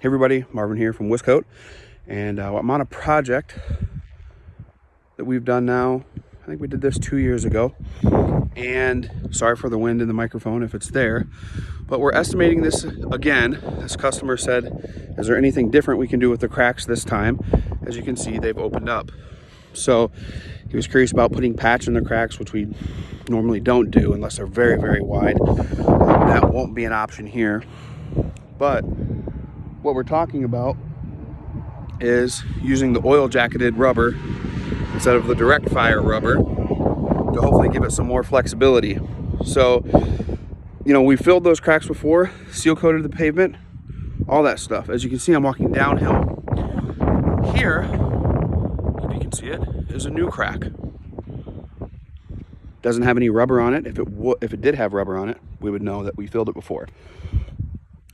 Hey everybody, Marvin here from Wiscoat, and I'm on a project that we've done now. I think we did this 2 years ago, and sorry for the wind in the microphone if it's there, but we're estimating this again. This customer said, is there anything different we can do with the cracks this time? As you can see, they've opened up. So he was curious about putting patch in the cracks, which we normally don't do unless they're very, very wide. That won't be an option here, but what we're talking about is using the oil jacketed rubber instead of the direct fire rubber to hopefully give it some more flexibility. So, you know, we filled those cracks before, seal coated the pavement, all that stuff. As you can see, I'm walking downhill. Here, if you can see it, is a new crack. Doesn't have any rubber on it. If it did have rubber on it, we would know that we filled it before.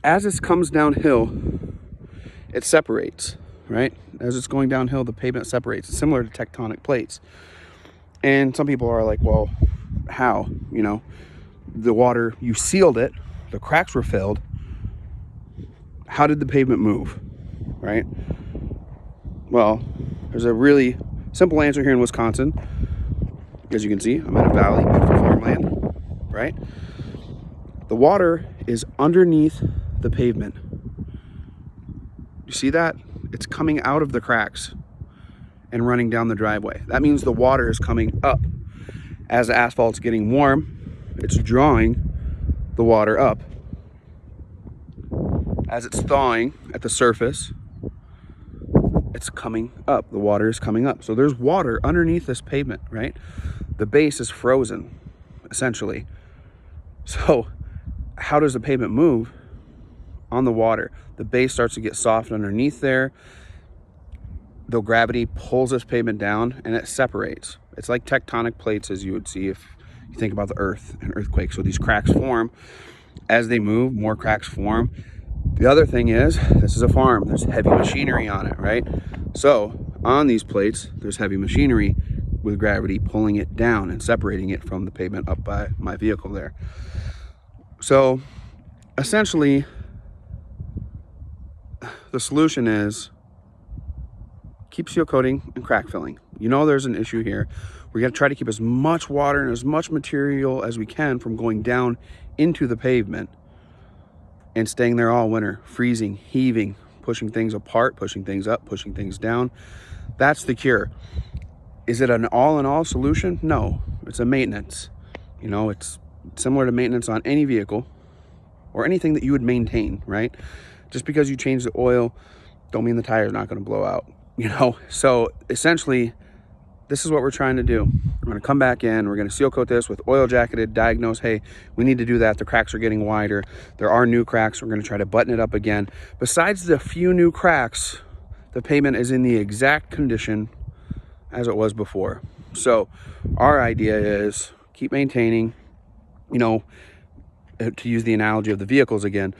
As this comes downhill, it separates, right? As it's going downhill, the pavement separates. It's similar to tectonic plates. And some people are like, well, how? You know, the water, you sealed it, the cracks were filled. How did the pavement move, right? Well, there's a really simple answer here in Wisconsin. As you can see, I'm in a valley, beautiful farmland, right? The water is underneath the pavement. You see that? It's coming out of the cracks and running down the driveway. That means the water is coming up. As the asphalt's getting warm, it's drawing the water up. As it's thawing at the surface, it's coming up. The water is coming up. So there's water underneath this pavement, right? The base is frozen, essentially. So how does the pavement move? On the water. The base starts to get soft underneath there. The gravity pulls this pavement down and it separates. It's like tectonic plates, as you would see if you think about the earth and earthquakes. So these cracks form. As they move, more cracks form. The other thing is, this is a farm. There's heavy machinery on it, right? So on these plates, there's heavy machinery with gravity pulling it down and separating it from the pavement up by my vehicle there. So essentially, the solution is keep seal coating and crack filling. You know there's an issue here. We're going to try to keep as much water and as much material as we can from going down into the pavement and staying there all winter, freezing, heaving, pushing things apart, pushing things up, pushing things down. That's the cure. Is it an all-in-all solution? No, it's a maintenance. You know, it's similar to maintenance on any vehicle or anything that you would maintain, right? Just because you change the oil, don't mean the tire's not going to blow out, you know? So essentially, this is what we're trying to do. We're going to come back in, we're going to seal coat this with oil jacketed, diagnose, hey, we need to do that. The cracks are getting wider. There are new cracks. We're going to try to button it up again. Besides the few new cracks, the pavement is in the exact condition as it was before. So our idea is keep maintaining, you know, to use the analogy of the vehicles again,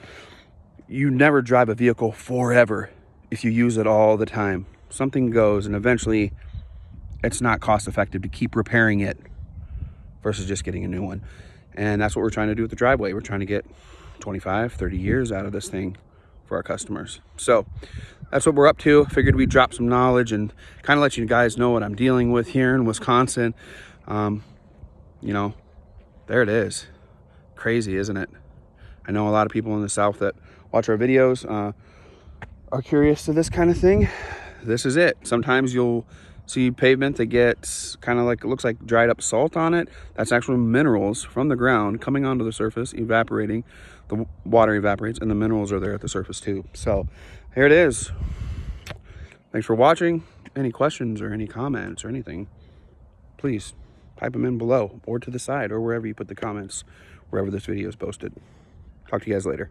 you never drive a vehicle forever if you use it all the time. Something goes and eventually it's not cost effective to keep repairing it versus just getting a new one. And that's what we're trying to do with the driveway. We're trying to get 25, 30 years out of this thing for our customers. So that's what we're up to. Figured we'd drop some knowledge and kind of let you guys know what I'm dealing with here in Wisconsin. You know, there it is. Crazy, isn't it? I know a lot of people in the South that watch our videos are curious to this kind of thing. This is it. Sometimes you'll see pavement that gets kind of like, it looks like dried up salt on it. That's actually minerals from the ground coming onto the surface, evaporating. The water evaporates and the minerals are there at the surface too. So here it is. Thanks for watching. Any questions or any comments or anything, please type them in below or to the side or wherever you put the comments, wherever this video is posted. Talk to you guys later.